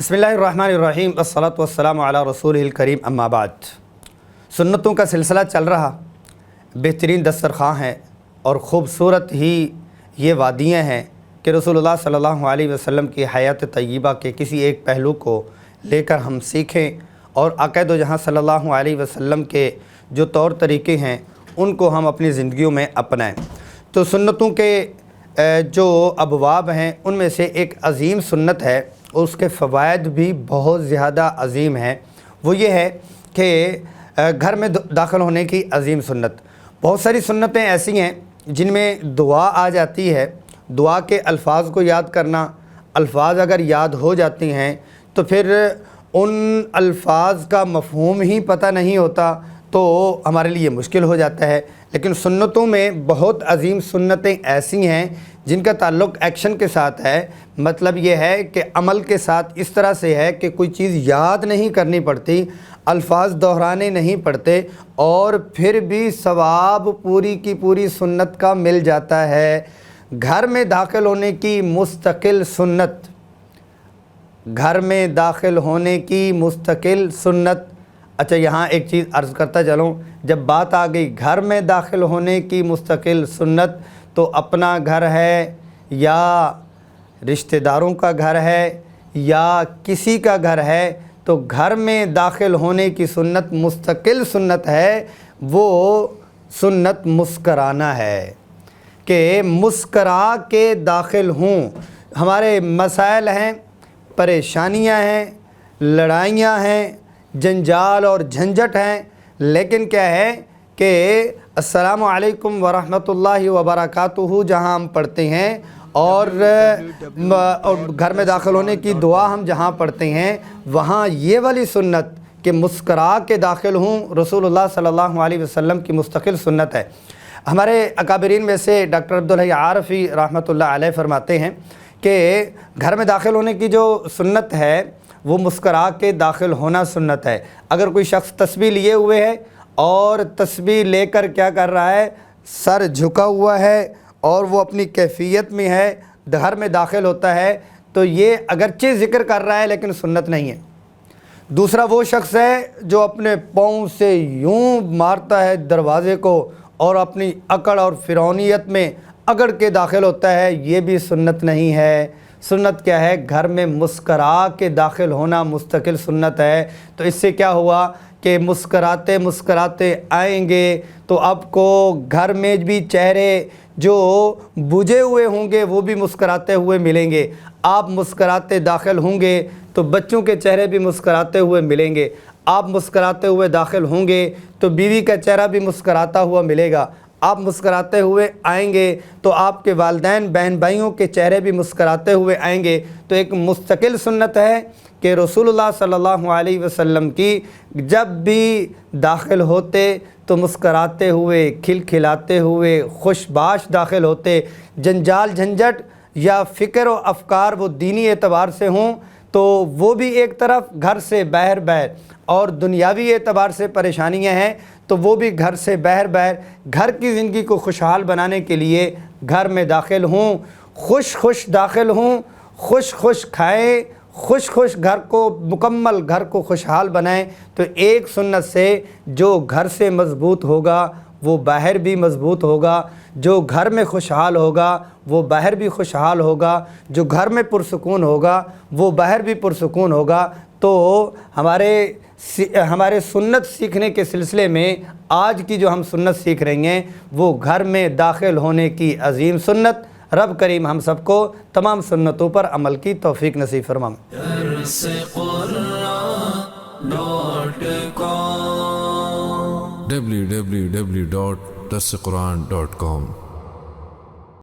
बिस्मिल्लाहिर्रहमानिर्रहीम अस्सलातु वस्सलामु अला रसूलिल करीम अम्मा बाद। सुन्नतों का सिलसिला चल रहा, बेहतरीन दस्तरख़्वां है और ख़ूबसूरत ही ये वादियाँ हैं कि रसूलुल्लाह सल्लल्लाहु अलैहि वसल्लम की हयात तय्यबा के किसी एक पहलू को लेकर हम सीखें और आक़ा दो जहां सल्लल्लाहु अलैहि वसल्लम के जो तौर तरीक़े हैं उनको हम अपनी ज़िंदगियों में अपनाएं। तो सुन्नतों के जो अबवाब हैं उनमें से एक अज़ीम सुन्नत है, उसके फ़वाइद भी बहुत ज़्यादा अज़ीम हैं। वो ये है कि घर में दाखिल होने की अज़ीम सुन्नत। बहुत सारी सुन्नतें ऐसी हैं जिनमें दुआ आ जाती है, दुआ के अल्फाज को याद करना, अल्फाज अगर याद हो जाती हैं तो फिर उन अल्फाज का मफ़हूम ही पता नहीं होता तो हमारे लिए मुश्किल हो जाता है। लेकिन सुन्नतों में बहुत अज़ीम सुन्नतें ऐसी हैं जिनका ताल्लुक़ एक्शन के साथ है। मतलब ये है कि अमल के साथ इस तरह से है कि कोई चीज़ याद नहीं करनी पड़ती, अल्फाज दोहराने नहीं पड़ते और फिर भी सवाब पूरी की पूरी सुन्नत का मिल जाता है। घर में दाखिल होने की मुस्तकिल सुन्नत, घर में दाखिल होने की मुस्तकिल सुन्नत। अच्छा, यहाँ एक चीज़ अर्ज़ करता चलूँ, जब बात आ गई घर में दाखिल होने की मुस्तकिल सुन्नत, तो अपना घर है या रिश्तेदारों का घर है या किसी का घर है, तो घर में दाखिल होने की सुन्नत मुस्तकिल सुन्नत है। वो सुन्नत मुस्कराना है कि मुस्करा के दाखिल हूँ। हमारे मसाइल हैं, परेशानियाँ हैं, लड़ाइयाँ हैं, जंजाल और झंझट हैं, लेकिन क्या है कि अस्सलामु अलैकुम वरहमतुल्लाहि वबरकातुहू जहाँ हम पढ़ते हैं और घर में दाखिल होने की दुआ हम जहाँ पढ़ते हैं, वहाँ ये वाली सुन्नत कि मुस्करा के दाखिल हूँ रसूलुल्लाह सल्लल्लाहु अलैहि वसल्लम की मुस्तकिल सुन्नत है। हमारे अकाबरीन में से डॉक्टर अब्दुल हई आरफ़ी रहमतुल्लाह अलैह फरमाते हैं कि घर में दाखिल होने की जो सुन्नत है वो मुस्करा के दाखिल होना सुन्नत है। अगर कोई शख्स तस्बीह लिए हुए है और तस्बीह लेकर क्या कर रहा है, सर झुका हुआ है और वो अपनी कैफियत में है, घर में दाखिल होता है, तो ये अगरचे ज़िक्र कर रहा है लेकिन सुन्नत नहीं है। दूसरा वो शख्स है जो अपने पाँव से यूँ मारता है दरवाज़े को और अपनी अकड़ और फ़िरौनियत में अकड़ के दाखिल होता है, ये भी सुन्नत नहीं है। सुन्नत क्या है? घर में मुस्करा के दाखिल होना मुस्तकिल सुन्नत है। तो इससे क्या हुआ कि मुस्कराते मुस्कराते आएंगे तो आपको घर में भी चेहरे जो बुझे हुए होंगे वो भी मुस्कराते हुए मिलेंगे। आप मुस्कराते दाखिल होंगे तो बच्चों के चेहरे भी मुस्कराते हुए मिलेंगे। आप मुस्कराते हुए दाखिल होंगे तो बीवी का चेहरा भी मुस्कराता हुआ मिलेगा। आप मुस्कराते हुए आएंगे तो आपके वालिदैन बहन भाइयों के चेहरे भी मुस्कराते हुए आएंगे। तो एक मुस्तकिल सुन्नत है कि रसूलुल्लाह सल्लल्लाहु अलैहि वसल्लम की जब भी दाखिल होते तो मुस्कराते हुए, खिलखिलाते हुए, खुशबाश दाखिल होते। जंजाल झंझट या फ़िक्र व अफ़कार वो दीनी एतबार से हों तो वो भी एक तरफ, घर से बाहर बाहर, और दुनियावी एतबार से परेशानियां हैं तो वो भी घर से बाहर बाहर। घर की ज़िंदगी को खुशहाल बनाने के लिए घर में दाखिल हूँ, खुश खुश दाखिल हूँ, खुश खुश खाएँ, खुश खुश घर को मुकम्मल घर को खुशहाल बनाएं। तो एक सुन्नत से जो घर से मज़बूत होगा वो बाहर भी मज़बूत होगा, जो घर में खुशहाल होगा वो बाहर भी खुशहाल होगा, जो घर में पुरसुकून होगा वो बाहर भी पुरसुकून होगा। तो हमारे सुन्नत सीखने के सिलसिले में आज की जो हम सुन्नत सीख रही हैं वो घर में दाखिल होने की अज़ीम सुन्नत। रब करीम हम सबको तमाम सुन्नतों पर अमल की तौफीक नसीब फरमाए। www.darsequran.com